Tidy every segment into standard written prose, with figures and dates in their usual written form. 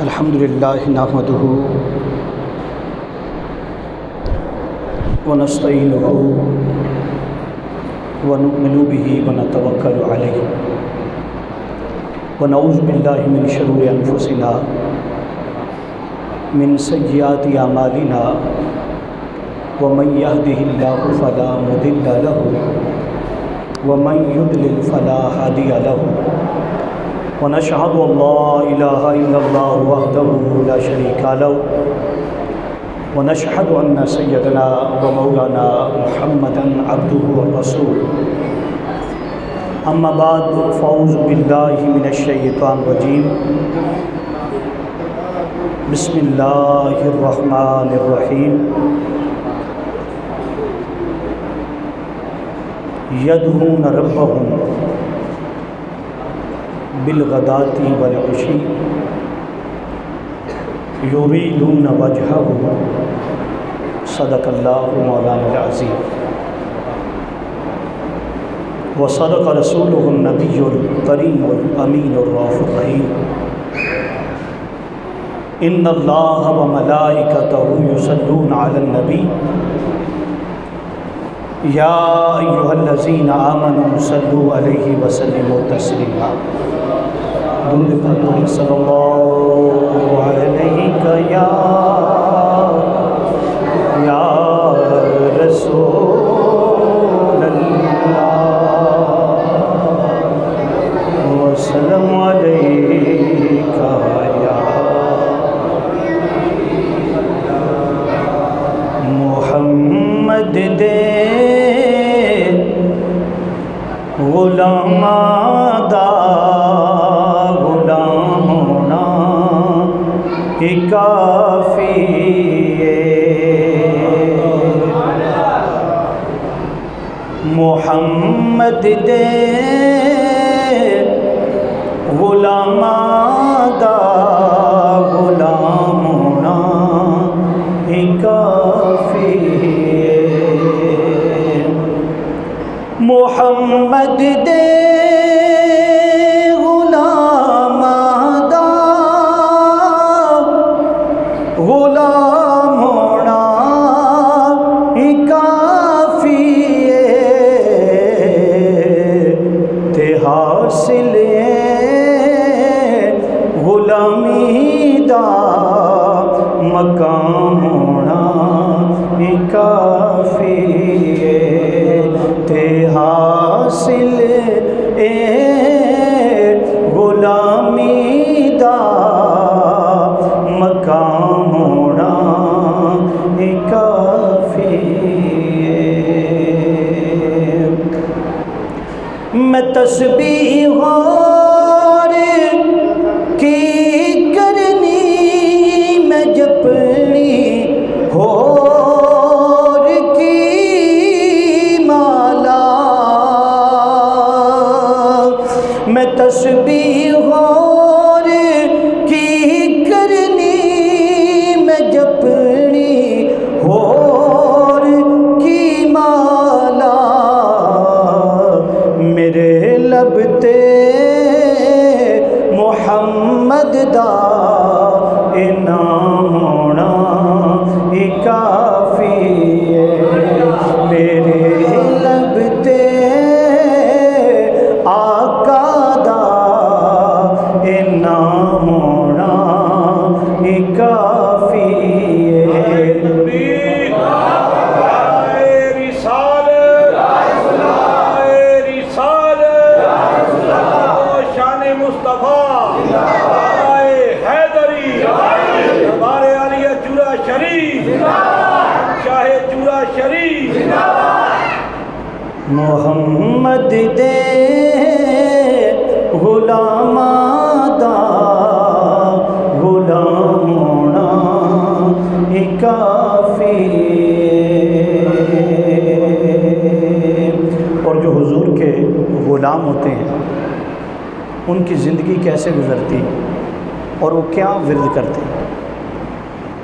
अल्हम्दुलिल्लाह नहमदुहु व नस्तईनुहु व नु'मिनु बिही व नतवक्कलु अलैहि व नऊज़ु बिल्लाहि मिन शुरूरि अनफुसिना मिन सय्यिआति अमालिना व मन यहदिहिल्लाहु फला मुदिल्ल लहु व मन युद्लिल फला हादिय लहु व नशहदु अल्ला इलाहा इल्लल्लाहु वहदहु ला शरीका लहु व नशहदु अन्न सय्यदना व मौलाना मुहम्मदन अब्दुहु व रसूलुहु अम्मा बाद फ़अऊज़ु बिल्लाहि मिनश शैतानिर रजीम बिस्मिल्लाहिर रहमानिर रहीम यदऊन रब्बहुम बिलगदाति वल अशी युरीदून वजहहु सदक़ल्लाहु मौलाना अज़ीम व सदक़ रसूलुहुन नबियुल करीमुल अमीनुर रऊफ़ुर रहीम इन्नल्लाह व मलाइकतहु युसल्लूना अलन नबी या अय्युहल्लज़ीना आमनू सल्लू अलैहि व सल्लिमू तस्लीमा दुरूद पढ़ो सल्लल्लाहु अलैहि या रसूलल्लाह व सल्लमु अलैका या मुहम्मद दे गुलामादा गुलाम होना ही काफ़ी है। मुहम्मद दे गुलामादा गुलाम होना ही काफ़ी है। मुहम्मद दे गुलामादा गुलाम होना ही काफ़ी ते हासिल गुलामी दा मकाम होना ही काफ़ी ते हासिल गुलामी दा मकाम होना ही काफ़ी मैं तस्बीह और की करनी मैं जपनी हो तस्बीह और की करनी मैं जपनी होर की माला मेरे लब ते मुहम्मद दा इनाम होना ही काफ़ी है। मेरे लब ते आका इनाम होना ही काफ़ी है। शान मुस्तफ़ा हैदरी हमारे आलिया चूरा शरीफ शाहे चूरा शरीफ मोहम्मद दे गुलामादा गुलाम होना ही काफ़ी। और जो हुजूर के ग़ुलाम होते हैं उनकी ज़िंदगी कैसे गुज़रती और वो क्या विर्द करते हैं।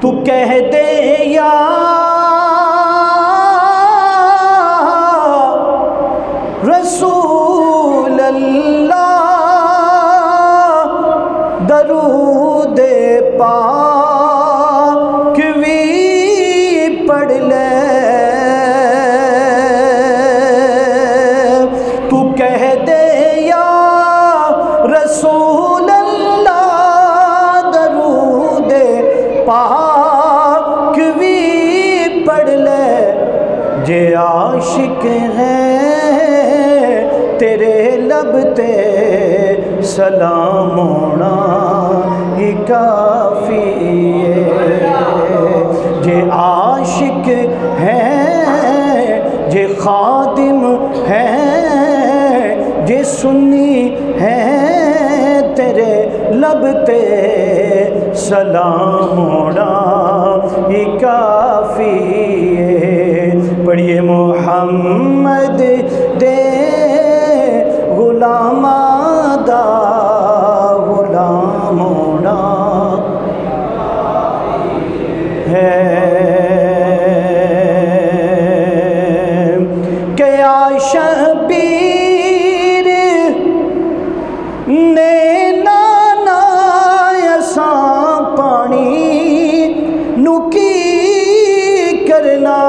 तू कह दे या रसूल अल्लाह पढ़ ले, तू कह दे या रसूल अल्लाह, दरूद पाक भी पढ़ ले। जे आशिक हैं तेरे लब ते सलाम होना ही काफ़ी है। जे आशिक हैं, जे खादिम हैं, जे सुन्नी हैं, तेरे लब ते सलाम होना ही काफ़ी है। पढ़िए मोहम्मद दे गुलामा दा गुलाम होना है। क्या शबीर ने नाना असा पानी नुकी करना,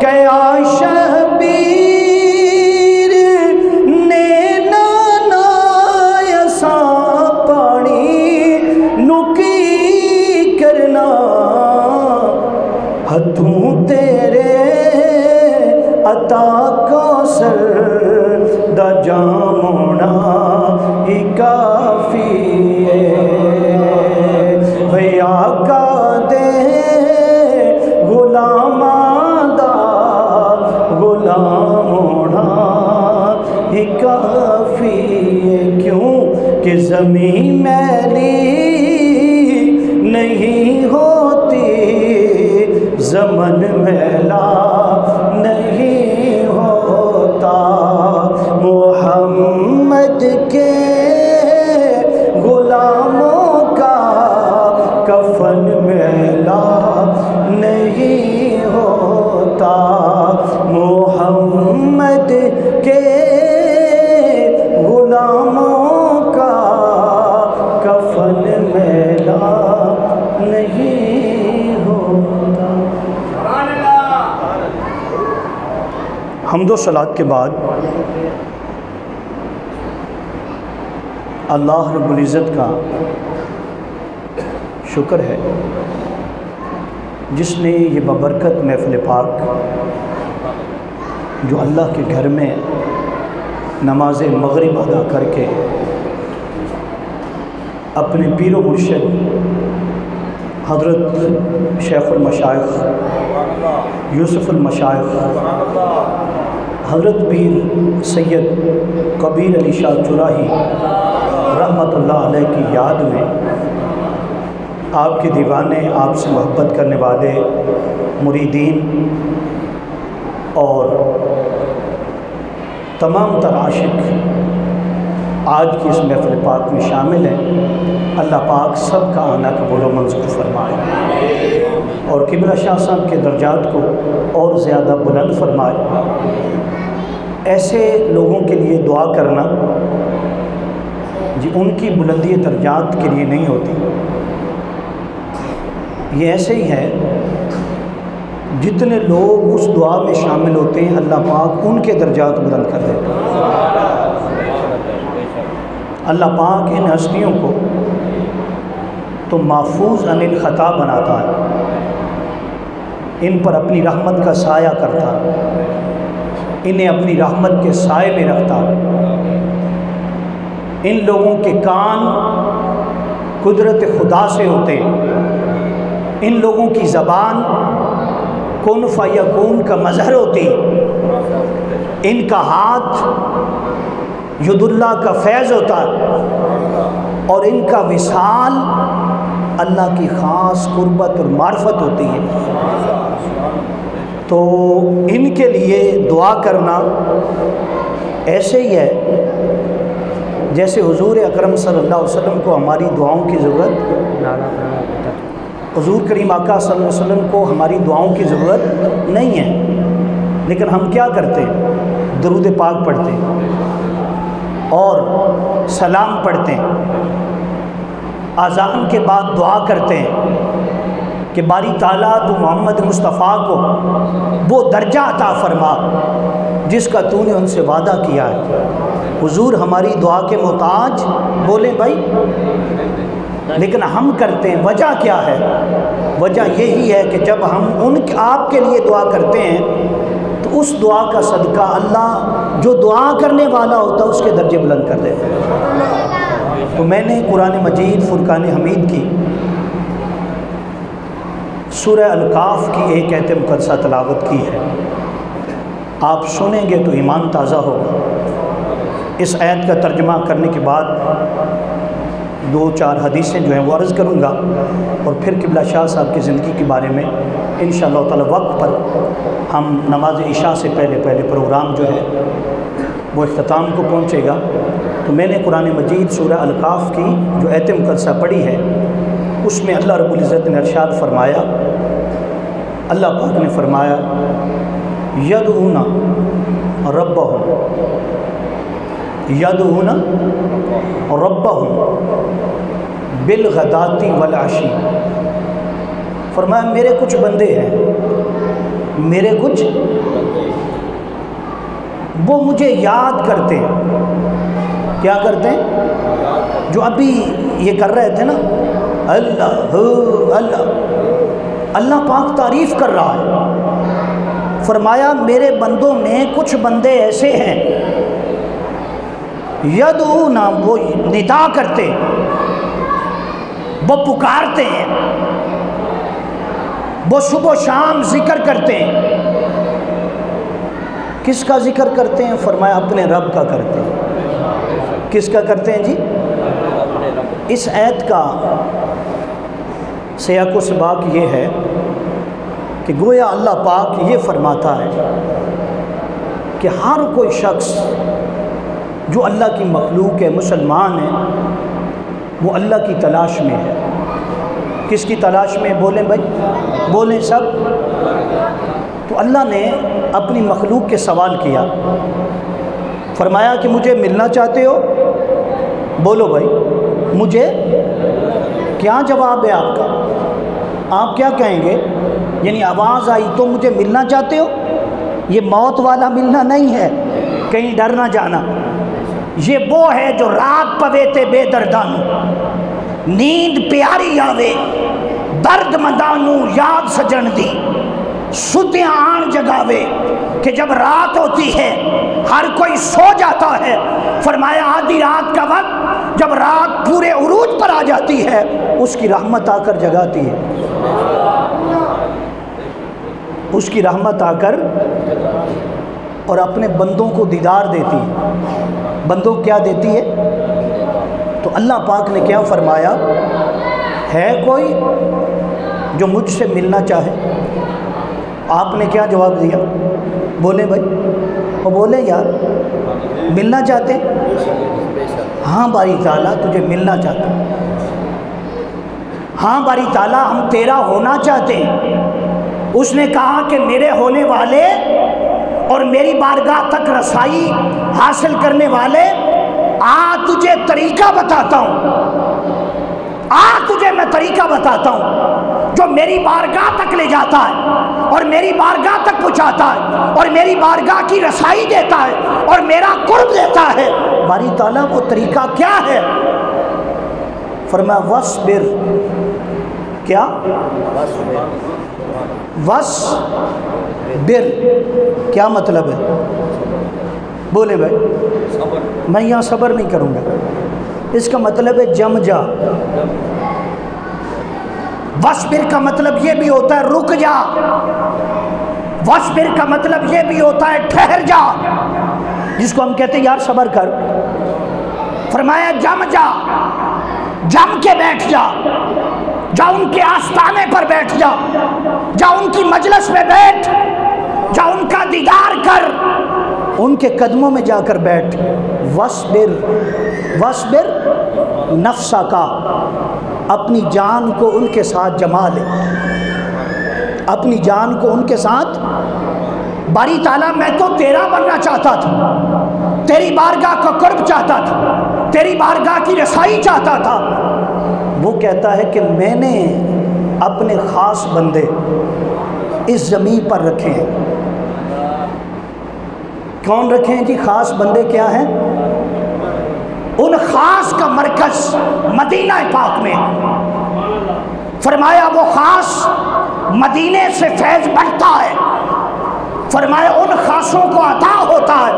क्या शबीर ने नाना असा पानी नुकी करना। हथों तेरे अता कौसर दा जाम होना ही काफ़ी है। भैया का दे गुलामा दा गुलाम होना ही काफ़ी है। क्यों कि ज़मीं मैली नहीं होती, ज़मन मैला नहीं होता। मोहम्मद के गुलामों का कफन मैला नहीं होता। मोहम्मद के गुलामों का कफन मैला नहीं होता। हम्दो सलात के बाद अल्लाह रब्बुल इज़्ज़त का शुक्र है जिसने ये बबरकत महफ़िल पाक जो अल्लाह के घर में नमाज मग़रिब अदा करके अपने पीर व मुर्शिद हज़रत शेख़ुल मशाइख़ यूसुफ़ुल मशाइख़ हज़रत पीर सैयद कबीर अली शाह चुराही रहमतुल्लाह अलैह की याद में आपके दीवाने, आपसे मोहब्बत करने वाले मुरीदीन और तमाम तर आशिक आज की इस महफ़िल पाक में शामिल हैं। अल्लाह पाक सब का आना कबूल व मंजूर फरमाए और क़िबला शाह साहब के दर्जात को और ज़्यादा बुलंद फरमाए। ऐसे लोगों के लिए दुआ करना जी उनकी बुलंदी दर्जात के लिए नहीं होती, ये ऐसे ही है जितने लोग उस दुआ में शामिल होते हैं अल्लाह पाक उनके दर्जात बुलंद कर देते हैं। अल्लाह पाक इन हस्तियों को तो महफूज अनिल ख़ता बनाता है, इन पर अपनी रहमत का साया करता है, इन्हें अपनी रहमत के साए में रखता है। इन लोगों के कान कुदरत खुदा से होते हैं, इन लोगों की ज़बान कुन फ़यकून का मज़हर होती, इनका हाथ युदुल्लाह का फैज़ होता है और इनका विसाल अल्लाह की ख़ास कुर्बत और मार्फत होती है। तो इनके लिए दुआ करना ऐसे ही है जैसे हुज़ूर अकरम सल्लल्लाहु अलैहि वसल्लम को हमारी दुआओं की ज़रूरत, हुज़ूर करीम आका सल्लल्लाहु अलैहि वसल्लम को हमारी दुआओं की ज़रूरत नहीं है, लेकिन हम क्या करते हैं, दरूद पाक पढ़ते हैं और सलाम पढ़ते हैं, अज़ान के बाद दुआ करते हैं, कि बारी ताला तू मोहम्मद मुस्तफ़ा को वो दर्जा अता फरमा जिसका तूने उनसे वादा किया है। हुजूर हमारी दुआ के मोहताज बोले भाई, लेकिन हम करते हैं। वजह क्या है? वजह यही है कि जब हम आपके लिए दुआ करते हैं तो उस दुआ का सदका अल्लाह जो दुआ करने वाला होता है उसके दर्जे बुलंद कर देता है। तो मैंने कुरान मजीद फुरकान हमीद की सूरह अल-काफ की एक आयत मुक़द्दसा तिलावत की है। आप सुनेंगे तो ईमान ताज़ा होगा। इस आयत का तर्जुमा करने के बाद 2-4 हदीसें जो हैं वो अर्ज़ करूँगा और फिर क़िबला शाह साहब की ज़िंदगी के बारे में इंशाअल्लाह ताला वक्त पर हम नमाज इशा से पहले प्रोग्राम जो है वो इख्तिताम को पहुँचेगा। तो मैंने कुरान मजीद सूरह अल-काफ की जो आयत मुक़द्दसा पढ़ी है उसमें अल्लाह रब्बुल इज़्ज़त ने इरशाद फरमाया, अल्लाह पाक ने फरमाया यदऊना रब्बहुम बिलगदाती वल अशी। फरमाया मेरे कुछ बंदे हैं, मेरे कुछ वो मुझे याद करते हैं। क्या करते हैं? जो अभी ये कर रहे थे ना, अल्लाह अल्लाह, अल्लाह पाक तारीफ़ कर रहा है। फरमाया मेरे बंदों में कुछ बंदे ऐसे हैं यदऊना, वो निदा करते, वो पुकारते हैं, वो सुबह शाम जिक्र करते हैं। किसका जिक्र करते हैं? फरमाया अपने रब का करते हैं। किसका करते हैं जी? इस आयत का सियाक़ो सबाक़ ये है कि गोया अल्लाह पाक ये फरमाता है कि हर कोई शख्स जो अल्लाह की मखलूक है, मुसलमान है, वो अल्लाह की तलाश में है। किसकी तलाश में? बोलें भाई, बोलें सब। तो अल्लाह ने अपनी मखलूक के सवाल किया, फरमाया कि मुझे मिलना चाहते हो? बोलो भाई, मुझे। क्या जवाब है आपका? आप क्या कहेंगे? यानी आवाज़ आई तो मुझे मिलना चाहते हो? ये मौत वाला मिलना नहीं है, कहीं डर ना जाना। ये वो है जो रात पवे ते बेदर्दानू, नींद प्यारी आवे, दर्द मदानू याद सजन दी, सुतियाँ आन जगावे। कि जब रात होती है हर कोई सो जाता है। फरमाया आधी रात का वक्त जब रात पूरे उरूज पर आ जाती है उसकी रहमत आकर जगाती है, उसकी रहमत आकर और अपने बंदों को दीदार देती है। बंदों क्या देती है? तो अल्लाह पाक ने क्या फरमाया, है कोई जो मुझसे मिलना चाहे? आपने क्या जवाब दिया? बोले भाई, वो बोले यार मिलना चाहते? हाँ बारी ताला तुझे मिलना चाहते, हाँ बारी ताला हम तेरा होना चाहते हैं। उसने कहा कि मेरे होने वाले और मेरी बारगाह तक रसाई हासिल करने वाले, आ तुझे तरीका बताता हूँ, आ तुझे मैं तरीका बताता हूँ जो मेरी बारगाह तक ले जाता है और मेरी बारगाह तक पहुँचाता है और मेरी बारगाह की रसाई देता है और मेरा कुर्ब देता है। बारी ताला वो तरीका क्या है? फरमाया वस्बिर। क्या? वस्बिर क्या मतलब है? बोले भाई, मैं यहाँ सब्र नहीं करूँगा। इसका मतलब है जम जा। वस्बिर का मतलब ये भी होता है रुक जा, वस्बिर का मतलब ये भी होता है ठहर जा, जिसको हम कहते हैं यार सब्र कर। फरमाया जम जा, जम के बैठ जा, जा उनके आस्थाने पर बैठ जा, जा उनकी मजलिस में बैठ, जा उनका दीदार कर, उनके कदमों में जाकर बैठ। वस्बिर, वस्बिर नफ्सा का, अपनी जान को उनके साथ जमा ले, अपनी जान को उनके साथ। बारी ताला मैं तो तेरा बनना चाहता था, तेरी बारगाह का कुर्ब चाहता था, तेरी बारगाह की रसाई चाहता था। वो कहता है कि मैंने अपने ख़ास बंदे इस ज़मीन पर रखे हैं। कौन रखे हैं जी? ख़ास बंदे क्या हैं? उन ख़ास का मरकज़ मदीना पाक में। फरमाया वो ख़ास मदीने से फैज़ बढ़ता है। फरमाया उन ख़ासों को अता होता है।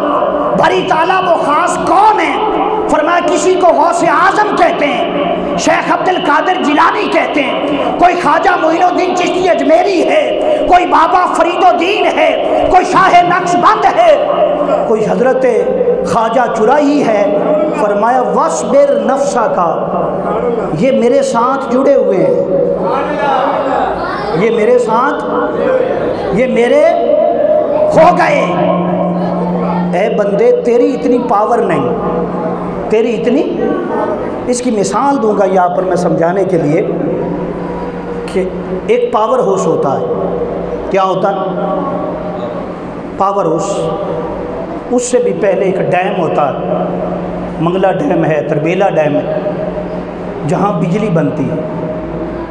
बरी ताला वो ख़ास कौन है? फरमाया किसी को गौसे आज़म कहते हैं, शेख अब्दुल कादिर जिलानी कहते हैं, कोई ख्वाजा मोइनुद्दीन चिश्ती अजमेरी है, कोई बाबा फरीदुद्दीन है, कोई शाह नक्शबंद है, कोई हजरत ख्वाजा चुराई है। फरमाया वस्बिर नफ्सा का, ये मेरे साथ जुड़े हुए हैं, ये मेरे साथ, ये मेरे हो गए। ए बंदे तेरी इतनी पावर नहीं, तेरी इतनी, इसकी मिसाल दूंगा यहाँ पर मैं समझाने के लिए कि एक पावर हाउस होता है। क्या होता है? Power house. उससे भी पहले एक डैम होता है, मंगला डैम है, तरबेला डैम है, जहाँ बिजली बनती है।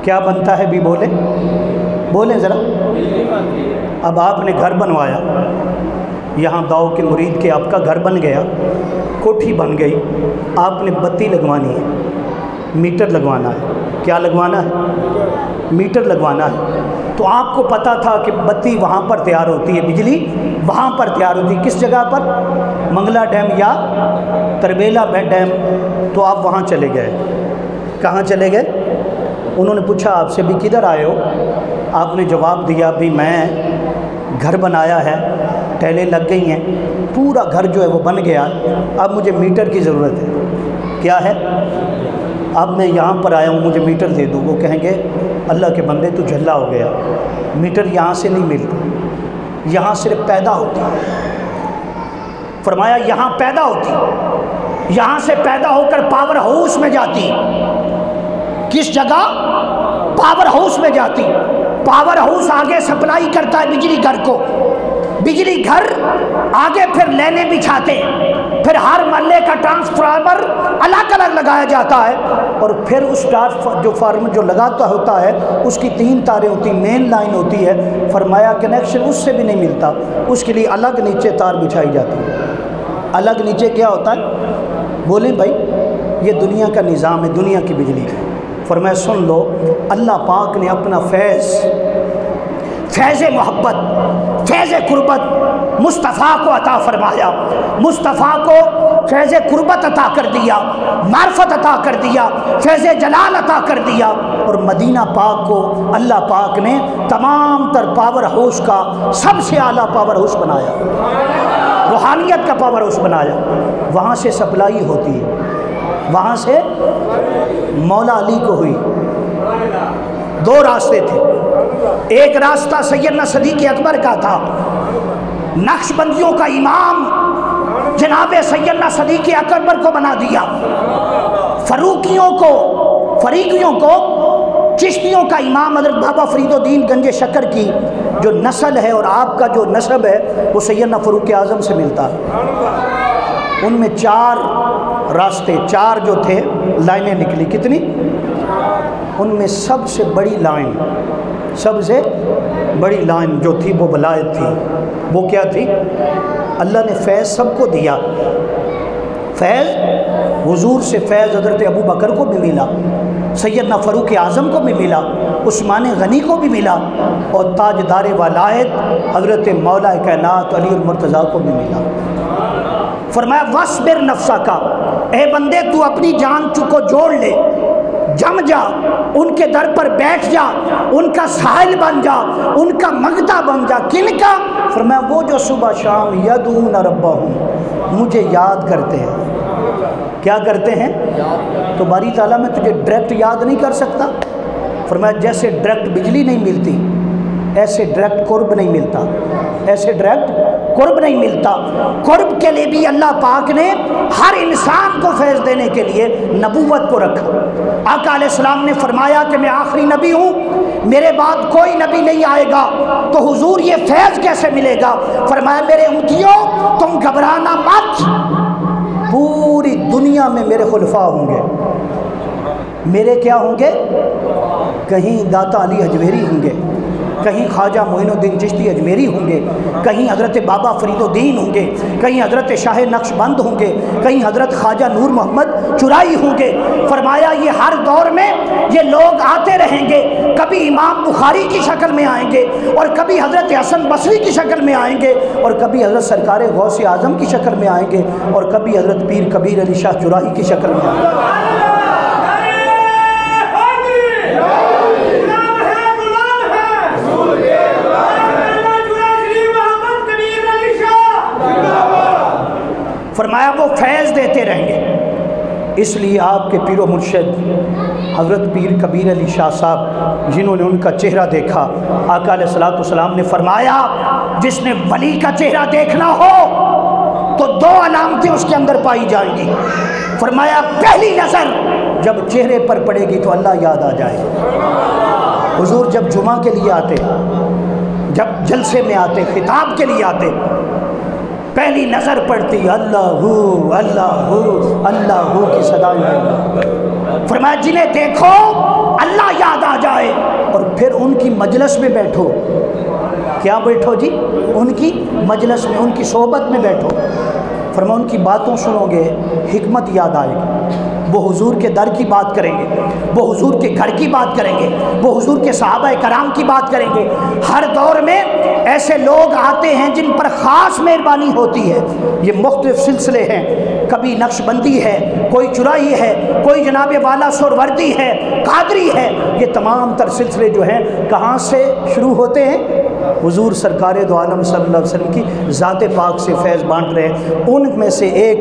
क्या बनता है भी बोले, बोलें ज़रा। अब आपने घर बनवाया, यहाँ दाव के मुरीद के आपका घर बन गया, कोठी बन गई, आपने बत्ती लगवानी है, मीटर लगवाना है। क्या लगवाना है? मीटर लगवाना है। तो आपको पता था कि बत्ती वहाँ पर तैयार होती है, बिजली वहाँ पर तैयार होती है। किस जगह पर? मंगला डैम या तरबेला डैम। तो आप वहाँ चले गए। कहाँ चले गए? उन्होंने पूछा आपसे भी किधर आए हो? आपने जवाब दिया भी मैं घर बनाया है, टैलें लग गई हैं, पूरा घर जो है वो बन गया, अब मुझे मीटर की ज़रूरत है। क्या है? अब मैं यहाँ पर आया हूँ, मुझे मीटर दे दो। वो कहेंगे अल्लाह के बंदे तू झल्ला हो गया, मीटर यहाँ से नहीं मिलता, यहाँ सिर्फ पैदा होती है। फरमाया यहाँ पैदा होती, यहाँ से पैदा होकर पावर हाउस में जाती। किस जगह? पावर हाउस में जाती। पावर हाउस आगे सप्लाई करता है बिजली घर को, बिजली घर आगे फिर लेने बिछाते, फिर हर महल्ले का ट्रांसफार्मर अलग अलग लगाया जाता है, और फिर उस ट्रांसफार्मर जो लगाता होता है उसकी 3 तारें होती, मेन लाइन होती है। फरमाया कनेक्शन उससे भी नहीं मिलता, उसके लिए अलग नीचे तार बिछाई जाती है। अलग नीचे क्या होता है? बोले भाई, ये दुनिया का निज़ाम है, दुनिया की बिजली। फरमाया सुन लो, अल्लाह पाक ने अपना फैज़ मोहब्बत, फैज़ कुर्बत मुस्तफ़ा को अता फरमाया। मुस्तफ़ा को फैज़ कुर्बत अता कर दिया, मार्फत अता कर दिया, फैज़ जलाल अता कर दिया, और मदीना पाक को अल्लाह पाक ने तमाम तर पावर हाउस का सबसे आला पावर हाउस बनाया, रूहानियत का पावर हाउस बनाया। वहाँ से सप्लाई होती है, वहाँ से मौला अली को हुई। 2 रास्ते थे। एक रास्ता सैयदना सदीक़ अकबर का था, नक्शबंदियों का इमाम जनाब सैयदना सदीक़ अकबर को बना दिया। फरीकियों को चिश्तियों का इमाम हज़रत बाबा फरीदुद्दीन गंजे शक्कर की जो नस्ल है और आपका जो नस्ब है वो सैयदना फ़ारूक आज़म से मिलता है। उनमें 4 रास्ते, 4 जो थे लाइनें निकली। कितनी? उनमें सबसे बड़ी लाइन, सबसे बड़ी लाइन जो थी वो वलायत थी। वो क्या थी? अल्लाह ने फैज़ सबको दिया। फैज़ हुजूर से फैज़ हज़रत अबू बकर को भी मिला, सैयदना फ़ारूक आज़म को भी मिला, उस्मान गनी को भी मिला, और ताजदार वलायत हज़रत मौला कायनात अली मुर्तज़ा को भी मिला। फरमाया वस्बिर नफ्सा का, ए बंदे तू अपनी जान को जोड़ ले, जम जा, उनके दर पर बैठ जा, उनका साहिल बन जा, उनका मंगता बन जा। किनका? फरमाया वो जो सुबह शाम यदून रब्बहुम, मुझे याद करते हैं। क्या करते हैं? तो बारी ताला मैं तुझे डायरेक्ट याद नहीं कर सकता। फरमाया जैसे डायरेक्ट बिजली नहीं मिलती ऐसे डायरेक्ट कुर्ब नहीं मिलता, ऐसे डायरेक्ट कुर्ब नहीं मिलता। कुर्ब के लिए भी अल्लाह पाक ने हर इंसान को फैज़ देने के लिए नबूवत को रखा। आका अलैहिस्सलाम ने फरमाया कि मैं आखिरी नबी हूँ, मेरे बाद कोई नबी नहीं आएगा। तो हुजूर ये फैज़ कैसे मिलेगा? फरमाया मेरे उम्मतियों तुम घबराना मत, पूरी दुनिया में मेरे खुलफा होंगे। मेरे क्या होंगे? कहीं दाता अली अजमेरी होंगे, कहीं ख्वाजा मोइनुद्दीन चिश्ती अजमेरी होंगे, कहीं हज़रत बाबा फरीदुद्दीन होंगे, कहीं हज़रत शाह नक्शबंद होंगे, कहीं हज़रत ख्वाजा नूर मोहम्मद चुराई होंगे। फरमाया ये हर दौर में ये लोग आते रहेंगे, कभी इमाम बुखारी की शक्ल में आएंगे और कभी हज़रत हसन बसरी की शक्ल में आएंगे और कभी हज़रत सरकार गौसे आज़म की शक्ल में आएंगे और कभी हज़रत पीर कबीर अली शाह चुराही की शक्ल में आएंगे। फरमाया वो फैज़ देते रहेंगे। इसलिए आपके पीरो मुर्शिद हज़रत पीर कबीर अली शाह साहब, जिन्होंने उनका चेहरा देखा, आका अलैहिस्सलातु वस्सलाम ने फरमाया जिसने वली का चेहरा देखना हो तो 2 अलामतें उसके अंदर पाई जाएंगी। फरमाया पहली नज़र जब चेहरे पर पड़ेगी तो अल्लाह याद आ जाए। हुजूर जब जुमा के लिए आते, जब जलसे में आते, खिताब के लिए आते, पहली नज़र पड़ती अल्लाहू अल्लाहू अल्लाहू की सदाएं। फरमाया जिन्हें देखो अल्लाह याद आ जाए और फिर उनकी मजलिस में बैठो। क्या बैठो जी? उनकी मजलिस में, उनकी सोहबत में बैठो। फरमाया उनकी बातों सुनोगे, हिकमत याद आएगी। वो हुजूर के दर की बात करेंगे, वो हुजूर के घर की बात करेंगे, वो हुजूर के सहाबा कराम की बात करेंगे। हर दौर में ऐसे लोग आते हैं जिन पर ख़ास मेहरबानी होती है। ये मुख्तलिफ सिलसिले हैं, कभी नक्शबंदी है, कोई चुराई है, कोई जनाब वाला सुरवर्दी है, कादरी है। ये तमाम तर सिलसिले जो हैं कहाँ से शुरू होते हैं? हुजूर सरकार दो आलम सल्लल्लाहु अलैहि वसल्लम की ज़ात पाक से फैज़ बांट रहे हैं। उनमें से एक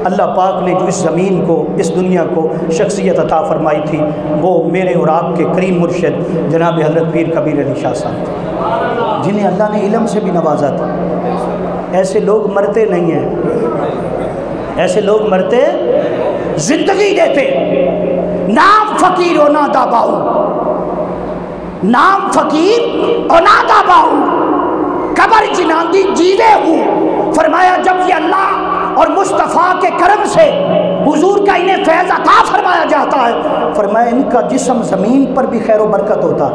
अल्लाह पाक ने जो इस ज़मीन को, इस दुनिया को शख्सियत अता फरमाई थी, वो मेरे और आपके करीम मुर्शिद जनाब हज़रत पीर कबीर अली शाह साहब थे, जिन्हें अल्लाह ने इल्म से भी नवाजा था। ऐसे लोग मरते नहीं हैं, ऐसे लोग मरते जिंदगी देते। नाम फ़कीर और ना दाबाऊ, नाम फ़कीर और ना दाबाऊ, कबर जिनांदी जीवे हूँ। फरमाया जब ये अल्लाह और मुस्तफ़ा के करम से हुजूर का इन्हें फैज़ अता फरमाया जाता है, फरमाया इनका जिस्म ज़मीन पर भी खैर बरकत होता,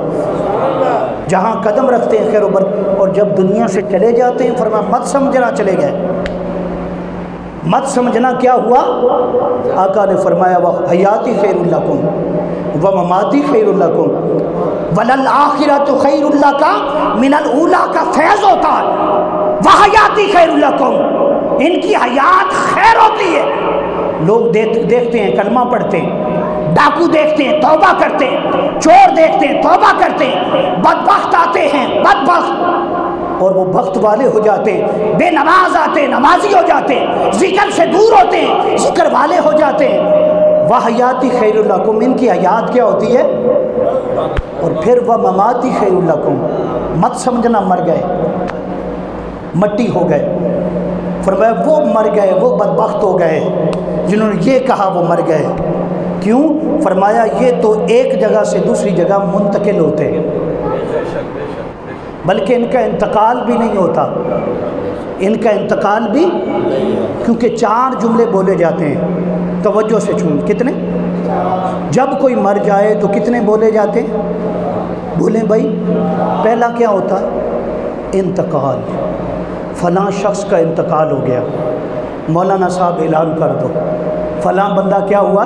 जहाँ कदम रखते हैं खैर बरकत। और जब दुनिया से चले जाते हैं फरमाया मत समझना चले गए, मत समझना क्या हुआ। आका ने फरमाया वह हयाती खैरुल लकुम व ममाती खैरुल लकुम वलल आखिरतु खैरुल लका मिनल ऊला का फैज़ होता है। वह हयाती खैरुल लकुम, इनकी हयात खैर होती है। लोग देखते हैं कलमा पढ़ते हैं, डाकू देखते हैं तौबा करते हैं, चोर देखते हैं तौबा करते हैं, बदबख्त आते हैं बदबख्त और वो भक्त वाले हो जाते हैं, बेनमाज आते हैं नमाजी हो जाते हैं, जिक्र से दूर होते हैं जिक्र वाले हो जाते हैं। वह हयाती खैरुल लकुम, इनकी हयात क्या होती है। और फिर वह ममाती खैरुल लकुम, मत समझना मर गए, मट्टी हो गए। फरमाया वो मर गए, वो बदबख्त हो गए जिन्होंने ये कहा वो मर गए। क्यों? फरमाया ये तो एक जगह से दूसरी जगह मुंतकिल होते हैं, बल्कि इनका इंतकाल भी नहीं होता, इनका इंतकाल भी, क्योंकि 4 जुमले बोले जाते हैं। तवज्जो से सुन, कितने? जब कोई मर जाए तो कितने बोले जाते हैं? बोले भाई। पहला क्या होता है? इंतकाल। फ़लाँ शख्स का इंतकाल हो गया, मौलाना साहब ऐलान कर दो फ़लाँ बंदा क्या हुआ।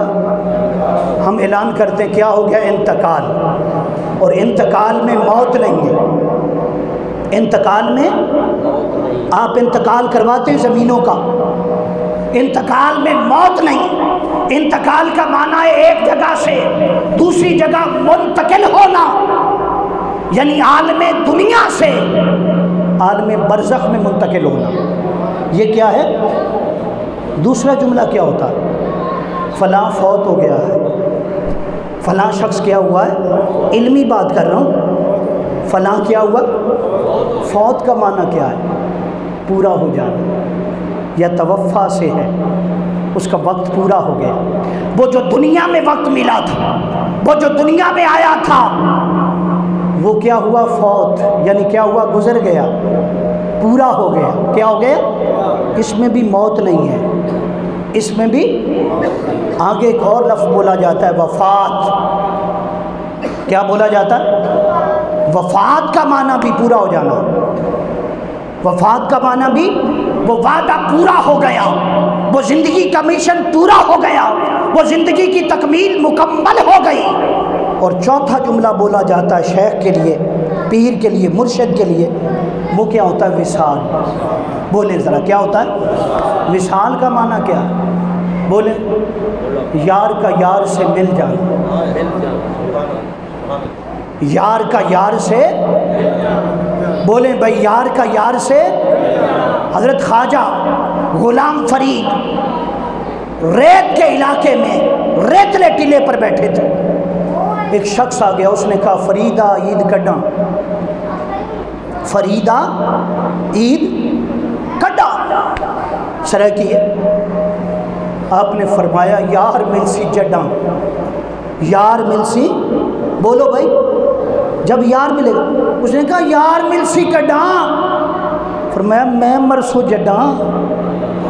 हम ऐलान करते क्या हो गया? इंतकाल। और इंतकाल में मौत नहीं है, इंतकाल में आप इंतकाल करवाते हैं ज़मीनों का, इंतकाल में मौत नहीं। इंतकाल का माना है एक जगह से दूसरी जगह मुंतकिल होना, यानी आलमे दुनिया से आलमे बरज़ख में मुंतकिल होना। ये क्या है? दूसरा जुमला क्या होता है? फ़लाँ फौत हो गया है, फ़लाँ शख्स क्या हुआ है, इल्मी बात कर रहा हूँ। फ़लाँ क्या हुआ? फौत का माना क्या है? पूरा हो जाना, या तवफ़ा से है, उसका वक्त पूरा हो गया। वो जो दुनिया में वक्त मिला था, वो जो दुनिया में आया था, वो क्या हुआ? फौत, यानी क्या हुआ? गुजर गया, पूरा हो गया। क्या हो गया? इसमें भी मौत नहीं है, इसमें भी आगे एक और लफ्ज़ बोला जाता है वफ़ात। क्या बोला जाता है? वफात का माना भी पूरा हो जाना। वफात का माना भी वो वादा पूरा हो गया, वो ज़िंदगी का मिशन पूरा हो गया, वो ज़िंदगी की तकमील मुकम्मल हो गई। और चौथा जुमला बोला जाता है शेख के लिए, पीर के लिए, मुर्शिद के लिए, वो क्या होता है? विसाल। बोले ज़रा क्या होता है विसाल का माना? क्या बोले? यार का यार से मिल जाना, यार का यार से, बोले भाई यार का यार से। हज़रत ख्वाजा गुलाम फरीद रेत के इलाके में रेतले टीले पर बैठे थे। एक शख्स आ गया, उसने कहा फरीदा ईद कड्डा, फरीदा ईद कड्डा सर की है। आपने फरमाया यार मिलसी जड्डा, यार मिलसी। बोलो भाई, जब यार मिलेगा। उसने कहा यार मिलसी कड्डा, फरमाया मैं मरसू जड्डा।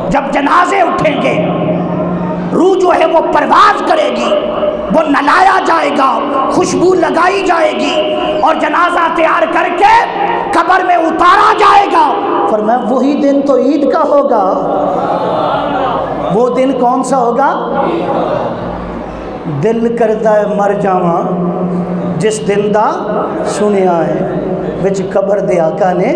जब जनाजे उठेंगे, रूह जो है वो परवाज करेगी, वो नलाया जाएगा, खुशबू लगाई जाएगी और जनाजा तैयार करके कब्र में उतारा जाएगा। फरमाया वही दिन तो ईद का होगा। वो दिन कौन सा होगा? दिल करता है मर जावा जिस दिन दा सुनिया है, विच कब्र दे आका ने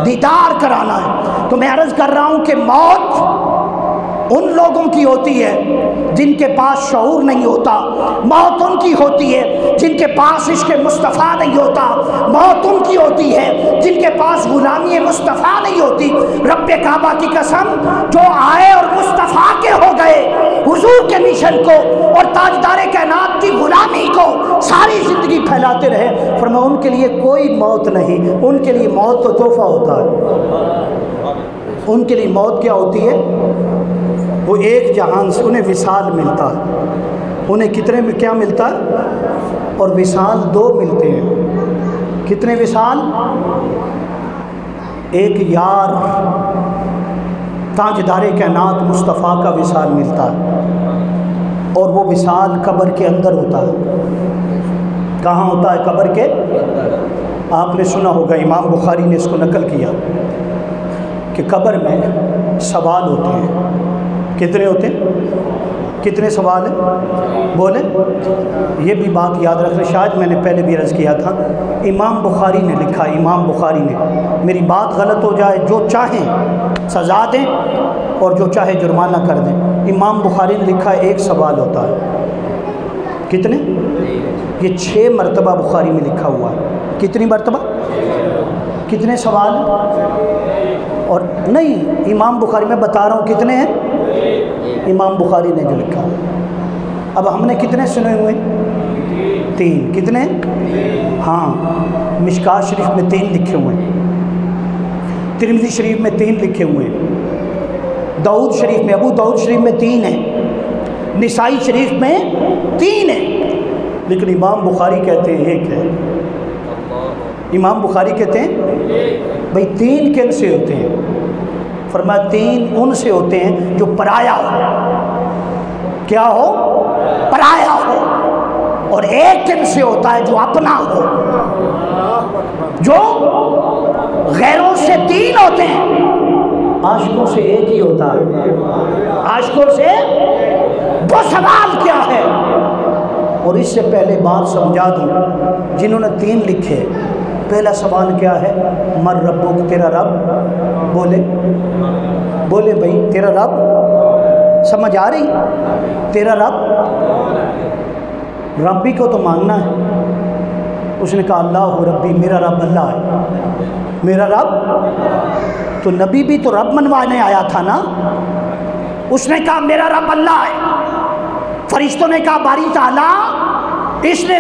दीदार कराना है। तो मैं अर्ज़ कर रहा हूँ कि मौत उन लोगों की होती है जिनके पास शऊर नहीं होता, मौत उनकी होती है जिनके पास इश्क़ मुस्तफ़ा नहीं होता, मौत उनकी होती है जिनके पास गुलामी मुस्तफ़ा नहीं होती। रब्बे काबा की कसम, जो आए और मुस्तफ़ा के हो गए, हुजूर के मिशन को और ताजदारे कायनात की गुलामी को सारी ज़िंदगी फैलाते रहे, फरमाया उनके लिए कोई मौत नहीं। उनके लिए मौत तो तोहफ़ा होता है। उनके लिए मौत क्या होती है? वो एक जहान से उन्हें विसाल मिलता है। उन्हें कितने में क्या मिलता है? और विसाल दो मिलते हैं। कितने विसाल? एक यार ताजदारे कायनात मुस्तफ़ा का विसाल मिलता है और वो विसाल कब्र के अंदर होता है। कहाँ होता है? कब्र के। आपने सुना होगा, इमाम बुखारी ने इसको नकल किया कि कब्र में सवाल होते हैं। कितने होते हैं? कितने सवाल हैं? बोले। ये भी बात याद रखना, शायद मैंने पहले भी अर्ज़ किया था। इमाम बुखारी ने लिखा, इमाम बुखारी ने, मेरी बात गलत हो जाए जो चाहें सज़ा दें और जो चाहे जुर्माना कर दें। इमाम बुखारी ने लिखा एक सवाल होता है। कितने? ये 6 मरतबा बुखारी में लिखा हुआ है। कितनी मरतबा? कितने सवाल? और नहीं, इमाम बुखारी में बता रहा हूँ कितने हैं। इमाम बुखारी ने जो लिखा। अब हमने कितने सुने हुए? 3। कितने? हाँ, मिशकात शरीफ में 3 लिखे हुए हैं, तिरमिज़ी शरीफ में 3 लिखे हुए हैं, दाऊद शरीफ में, अबू दाऊद शरीफ में 3 है, निसाई शरीफ में 3 है, लेकिन इमाम बुखारी कहते हैं 1 है। इमाम बुखारी कहते हैं भाई 3 किन से होते हैं? फरमाया 3 उनसे होते हैं जो पराया हो। क्या हो? पराया हो। और 1 किन से होता है जो अपना हो। जो गैरों से 3 होते हैं, आशिकों से 1 ही होता है। आशिकों से वो सवाल क्या है? और इससे पहले बात समझा दूँ, जिन्होंने 3 लिखे, पहला सवाल क्या है? मर रब्बुक, तेरा रब। बोले बोले भाई तेरा रब, समझ आ रही? तेरा रब, रब्बी को तो मानना है। उसने कहा अल्लाह रब्बी, मेरा रब अल्लाह है, मेरा रब। तो नबी भी तो रब मनवाने आया था ना। उसने कहा मेरा रब अल्लाह है। फरिश्तों ने कहा बारी ताला, इसने